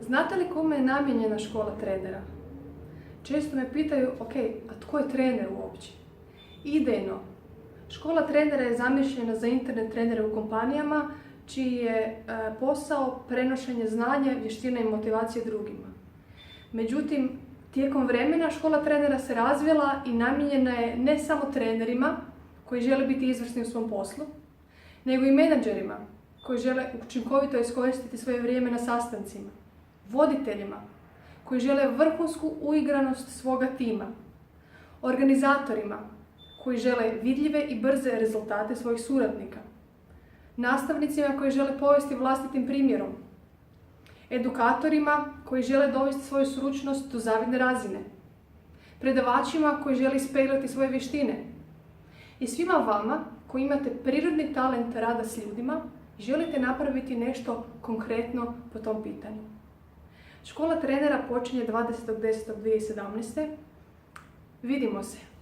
Znate li kome je namijenjena škola trenera? Često me pitaju, ok, a tko je trener uopće? Idejno, škola trenera je zamišljena za internet trenere u kompanijama, čiji je posao prenošenje znanja, vještina i motivacije drugima. Međutim, tijekom vremena škola trenera se razvila i namijenjena je ne samo trenerima koji žele biti izvrsni u svom poslu, nego i menadžerima koji žele učinkovito iskoristiti svoje vrijeme na sastancima, voditeljima koji žele vrhunsku uigranost svoga tima, organizatorima koji žele vidljive i brze rezultate svojih suradnika, nastavnicima koji žele povesti vlastitim primjerom, edukatorima koji žele dovesti svoju stručnost do zavidne razine, predavačima koji žele ispeglati svoje vještine i svima vama koji imate prirodni talent rada s ljudima i želite napraviti nešto konkretno po tom pitanju. Škola trenera počinje 20.10.2017. Vidimo se!